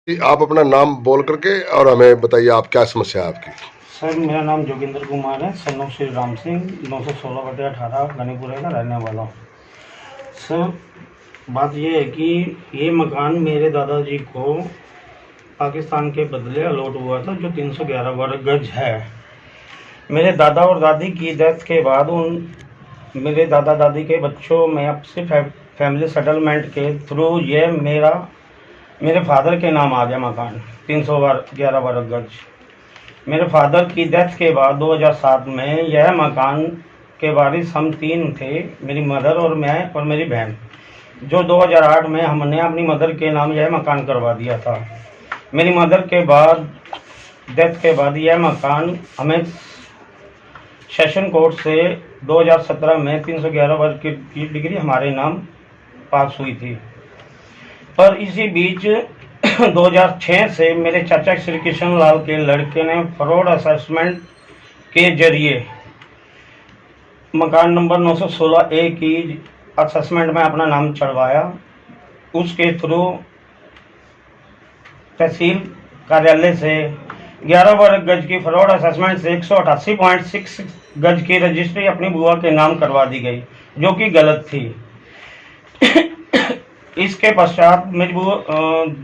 आप अपना नाम बोल करके और हमें बताइए आप क्या समस्या है आपकी। सर मेरा नाम जोगिंदर कुमार है, सन ऑफ श्री राम सिंह, 916/18 गनीपुरे का रहने वाला हूँ। सर बात ये है कि ये मकान मेरे दादाजी को पाकिस्तान के बदले अलॉट हुआ था, जो 311 वर्ग गज है। मेरे दादा और दादी की डेथ के बाद मेरे दादा दादी के बच्चों में आपसी फैमिली सेटलमेंट के थ्रू ये मेरे फादर के नाम आ गया मकान 311 वर्ग गज। मेरे फादर की डेथ के बाद 2007 में यह मकान के वारिस हम तीन थे, मेरी मदर और मैं और मेरी बहन, जो 2008 में हमने अपनी मदर के नाम यह मकान करवा दिया था। मेरी मदर के बाद डेथ के बाद यह मकान हमें सेशन कोर्ट से 2017 में 311 वर्ग की डिग्री हमारे नाम पास हुई थी। पर इसी बीच 2006 से मेरे चाचा श्री कृष्ण लाल के लड़के ने फ्रॉड असेसमेंट के जरिए मकान नंबर 916A की असेसमेंट में अपना नाम चढ़वाया। उसके थ्रू तहसील कार्यालय से 11 वर्ग गज की फ्रॉड असेसमेंट से 188.6 गज की रजिस्ट्री अपनी बुआ के नाम करवा दी गई, जो कि गलत थी। इसके पश्चात मेरी बुआ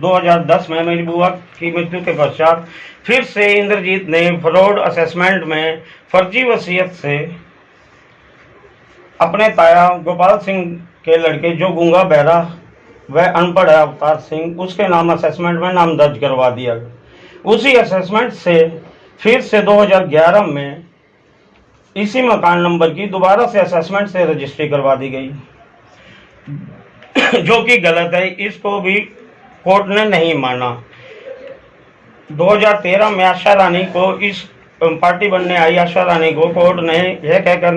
2010 में मेरी बुआ की मृत्यु के पश्चात फिर से इंद्रजीत ने फ्रॉड असेसमेंट में फर्जी वसीयत से अपने ताया गोपाल सिंह के लड़के, जो गूंगा बहरा वह अनपढ़ है, अवतार सिंह, उसके नाम असेसमेंट में नाम दर्ज करवा दिया। उसी असेसमेंट से फिर से 2011 में इसी मकान नंबर की दोबारा से असेसमेंट से रजिस्ट्री करवा दी गई, जो कि गलत है। इसको भी कोर्ट ने नहीं माना। 2013 में आशा रानी को, इस पार्टी बनने आई आशा रानी को कोर्ट ने यह कहकर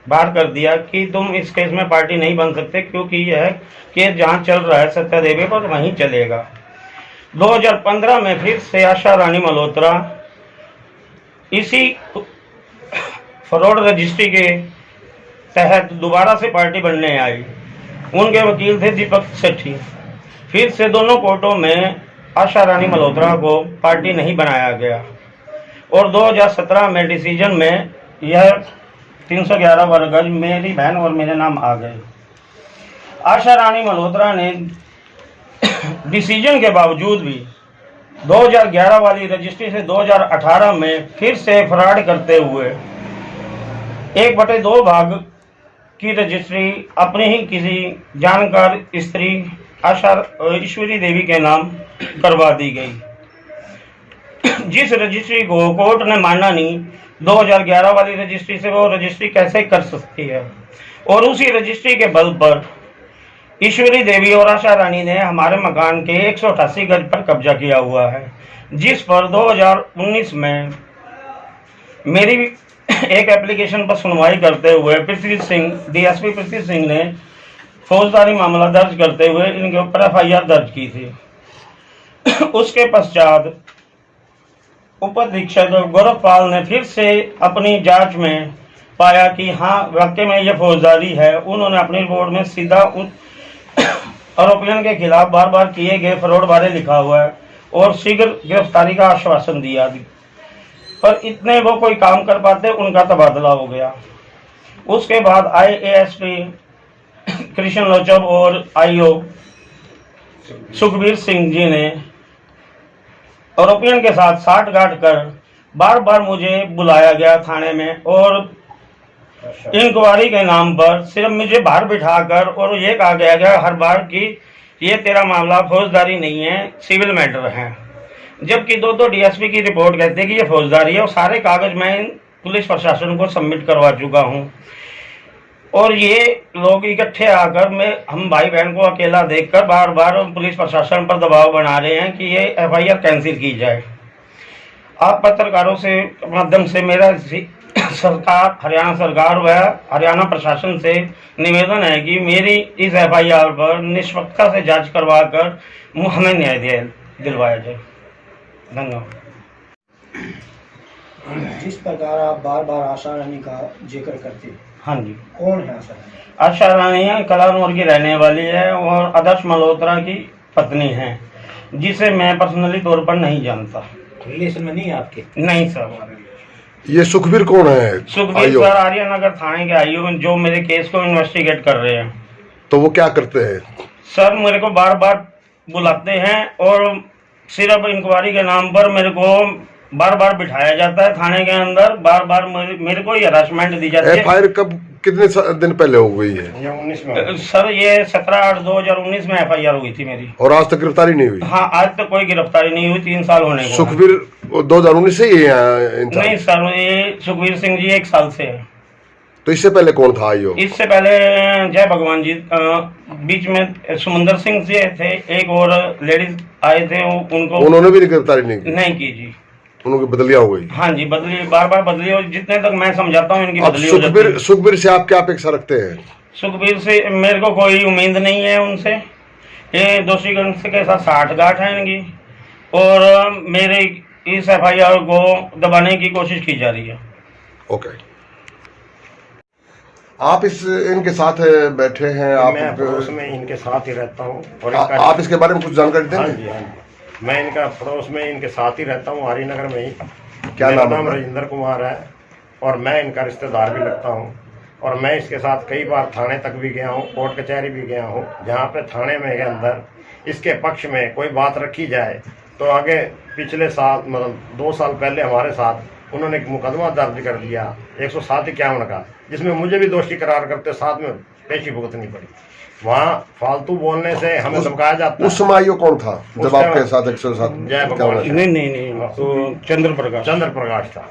बाहर कर दिया कि तुम इस केस में पार्टी नहीं बन सकते, क्योंकि यह केस जहां चल रहा है सत्या देवी पर वहीं चलेगा। 2015 में फिर से आशा रानी मल्होत्रा इसी फ्रॉड रजिस्ट्री के तहत दोबारा से पार्टी बनने आई। उनके वकील थे दीपक सेठी। फिर से दोनों कोर्टों में आशा रानी मल्होत्रा को पार्टी नहीं बनाया गया और 2017 में डिसीजन में यह 311 वर्ग गज मेरी बहन और मेरे नाम आ गए। आशा रानी मल्होत्रा ने डिसीजन के बावजूद भी 2011 वाली रजिस्ट्री से 2018 में फिर से फ्रॉड करते हुए 1/2 भाग की रजिस्ट्री अपनी ही किसी जानकार स्त्री आशा ईश्वरी देवी के नाम करवा दी गई, जिस रजिस्ट्री को कोर्ट ने माना नहीं। 2011 वाली रजिस्ट्री से वो रजिस्ट्री कैसे कर सकती है। और उसी रजिस्ट्री के बल पर ईश्वरी देवी और आशा रानी ने हमारे मकान के 188 गज पर कब्जा किया हुआ है, जिस पर 2019 में मेरी एक एप्लीकेशन पर सुनवाई करते हुए डीएसपी पृथ्वी सिंह ने फौजदारी मामला दर्ज करते हुए इनके ऊपर FIR दर्ज की थी। उसके पश्चात उपाधीक्षक गौरवपाल ने फिर से अपनी जांच में पाया कि हाँ वाकई में यह फौजदारी है। उन्होंने अपनी रिपोर्ट में सीधा उन आरोपियों के खिलाफ बार बार किए गए फ्रॉड बारे लिखा हुआ है और शीघ्र गिरफ्तारी का आश्वासन दिया, पर इतने वो कोई काम कर पाते, उनका तबादला हो गया। उसके बाद IASP कृष्ण लोचब और IO सुखबीर सिंह जी ने आरोपियों के साथ साठगांठ कर बार बार मुझे बुलाया गया थाने में और इंक्वायरी के नाम पर सिर्फ मुझे बाहर बिठाकर और ये कहा गया हर बार कि ये तेरा मामला फौजदारी नहीं है, सिविल मैटर है, जबकि दो DSP की रिपोर्ट कहती है कि ये फौजदारी है। और सारे कागज मैं पुलिस प्रशासन को सबमिट करवा चुका हूँ और ये लोग इकट्ठे आकर हम भाई बहन को अकेला देखकर बार बार पुलिस प्रशासन पर दबाव बना रहे हैं कि ये FIR कैंसिल की जाए। आप पत्रकारों से माध्यम से मेरा सरकार, हरियाणा सरकार व हरियाणा प्रशासन से निवेदन है कि मेरी इस FIR पर निष्पक्षता से जांच करवाकर हमें न्याय दिलवाया जाए। धन्यवाद। जिस प्रकार आप बार बार आशा रानी का जिक्र करते हैं, हाँ जी, कौन है आशा रानी? आशा रानी कलानौर की रहने वाली है और आदर्श मल्होत्रा की पत्नी है। जिसे मैं पर्सनली तौर पर नहीं जानता। रिलेशन में नहीं है आपके? नहीं सर। ये सुखबीर कौन है? सुखबीर आईओ। सर आर्यनगर थाने के आईओ जो मेरे केस को इन्वेस्टिगेट कर रहे हैं। तो वो क्या करते हैं? सर मेरे को बार बार बुलाते हैं और सिर्फ इंक्वायरी के नाम पर मेरे को बार बार बिठाया जाता है थाने के अंदर। बार बार मेरे को हरासमेंट दी जाती है। एफआईआर कब कितने दिन पहले हो गई है? ये 19 में। सर ये 17/8/2019 में एफआईआर हुई थी मेरी। और आज तक गिरफ्तारी नहीं हुई? हाँ आज तक कोई गिरफ्तारी नहीं हुई, 3 साल होने को। सुखबीर 2019 से ही है इंसान? नहीं सर, ये सुखबीर सिंह जी 1 साल से है। तो इससे पहले कौन था आईओ? इससे पहले जय भगवान जी, बीच में सुमंदर सिंह जी थे, एक और लेडीज आए थे, उनको उन्होंने भी गिरफ्तारी नहीं की? नहीं की जी। उनकी बदलियां हो गई? हाँ जी बदली, बार बार बदली, और जितने तक मैं समझाता हूँ इनकी अब बदली हो जाती है। सुखबीर से आप क्या अपेक्षा रखते हैं? सुखबीर से मेरे को कोई उम्मीद नहीं है उनसे। ये दोषीगण के साथ साठगांठ है इनकी, और मेरे इस एफआईआर को दबाने की कोशिश की जा रही है। ओके। आप इनके साथ बैठे हैं? मैं पड़ोस में इनके साथ ही रहता हूँ और आप इसके बारे में कुछ जानकारी हाँ देंगे? जी हाँ जी, मैं इनका पड़ोस में इनके साथ ही रहता हूँ, हरिनगर में ही। क्या मेरा नाम है? राजेंद्र कुमार है और मैं इनका रिश्तेदार भी लगता हूँ। और मैं इसके साथ कई बार थाने तक भी गया हूँ, कोर्ट कचहरी भी गया हूँ, जहाँ पे थाने में के अंदर इसके पक्ष में कोई बात रखी जाए तो आगे पिछले साल मतलब 2 साल पहले हमारे साथ उन्होंने एक मुकदमा दर्ज कर दिया 107/51 का, जिसमें मुझे भी दोषी करार करते साथ में पेशी भुगतनी पड़ी। वहाँ फालतू बोलने से हमें धमकाया जाता है। उस समय आईओ कौन था जब उस आपके टाइम साथ 107? जय भगवान। नहीं तो चंद्र प्रकाश था।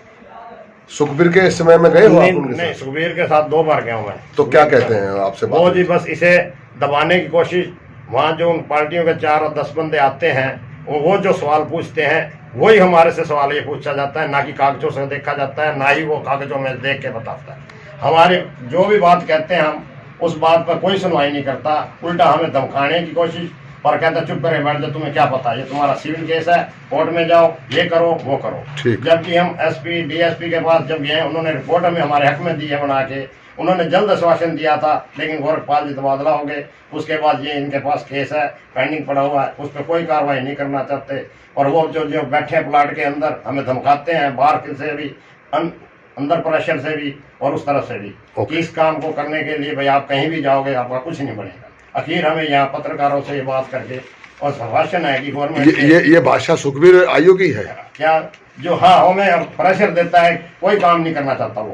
सुखबीर के समय में गए हो आप उनके नहीं, साथ? सुखबीर के साथ 2 बार गया हूँ मैं। तो क्या कहते हैं आपसे? वो जी बस इसे दबाने की कोशिश, वहाँ जो उन पार्टियों के 4 और 10 बंदे आते हैं वो जो सवाल पूछते हैं वही हमारे से सवाल ये पूछा जाता है, ना कि कागजों से देखा जाता है, ना ही वो कागजों में देख के बताता है। हमारे जो भी बात कहते हैं हम उस बात पर कोई सुनवाई नहीं करता, उल्टा हमें धमकाने की कोशिश, और कहता चुप करे बैठ जाओ, तुम्हें क्या पता, ये तुम्हारा सिविल केस है, कोर्ट में जाओ, ये करो वो करो। जबकि हम एसपी डीएसपी के पास जब गए, उन्होंने रिपोर्ट हमें हमारे हक में दी है बना के, उन्होंने जल्द आश्वासन दिया था, लेकिन गोरखपाल जी तबादला हो गए। उसके बाद ये इनके पास केस है, पेंडिंग पड़ा हुआ है, उस पर कोई कार्रवाई नहीं करना चाहते। और वो जो बैठे प्लाट के अंदर हमें धमकाते हैं, बाहर से भी, अंदर प्रेशर से भी और उस तरफ से भी, कि इस काम को करने के लिए भाई आप कहीं भी जाओगे आपका कुछ नहीं बनेगा। आखिर हमें यहाँ पत्रकारों से ये बात करके और भाषण है कि गवर्नमेंट ये भाषा सुखबीर आईओ की है क्या, जो हाँ हमें प्रेशर देता है, कोई काम नहीं करना चाहता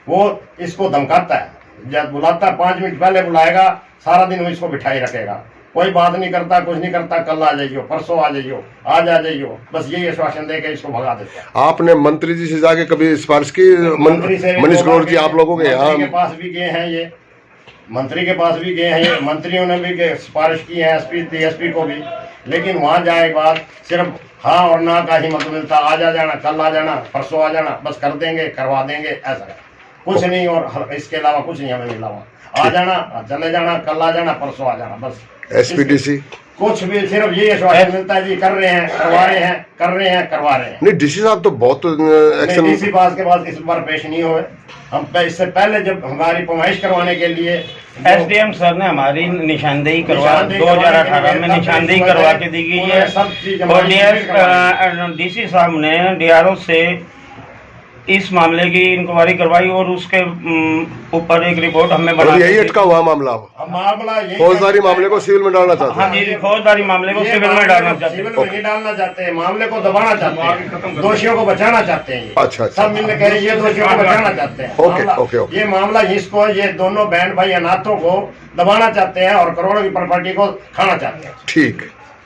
वो इसको धमकाता है, जब बुलाता है 5 मिनट पहले बुलाएगा, सारा दिन वो इसको बिठाई रखेगा, कोई बात नहीं करता, कुछ नहीं करता, कल आ जाइयो, परसों आ जाइयो, आज आ जाइयो, बस यही आश्वासन देके इसको भगा देता है। आपने मंत्री जी से जाके कभी सिफारिश की? मंत्री से मनीष ग्रोवर जी आप लोगों के यहाँ के पास भी गए हैं, ये मंत्री के पास भी गए हैं, ये मंत्रियों ने भी सिफारिश की है एसपी डीएसपी को भी, लेकिन वहाँ जाए के बाद सिर्फ हाँ और ना का ही मतलब मिलता, आज आ जाना, कल आ जाना, परसों आ जाना, बस कर देंगे, करवा देंगे, ऐसा कुछ नहीं, और इसके अलावा कुछ नहीं हमें मिला। वहाँ आ जाना, चले जाना, कल आ जाना, परसों आ जाना, बस। एसपीडीसी कुछ भी सिर्फ यही आश्वासन मिलता है जी, कर रहे हैं, करवा रहे हैं, कर रहे हैं, करवा रहे हैं। नहीं, डीसी साहब तो बहुत एक्शन डीसी पास के पास इस बार पेश नहीं हुए। हम इससे पहले जब हमारी पैमाइश करवाने के लिए एसडीएम सर ने हमारी निशानदेही करवा 2018 में निशानदेही करवा के दी गई है, और डीसी साहब ने डीआरओ से इस मामले की इंक्वायरी करवाई और उसके ऊपर एक रिपोर्ट हमें बना, यही अटका हुआ मामला फौजदारी मामले को सिविल में डालना चाहते हैं। हाँ जी, फौजदारी मामले को सिविल में डालना चाहते हैं। सिविल में नहीं डालना चाहते हैं, मामले को दबाना चाहते हैं, दोषियों को बचाना चाहते हैं। अच्छा, सब मिलकर कह रही है दोषियों को बचाना चाहते हैं। ओके। ये मामला इसको, ये दोनों बहन भाई अनाथों को दबाना चाहते हैं और करोड़ों की प्रॉपर्टी को खाना चाहते हैं। ठीक।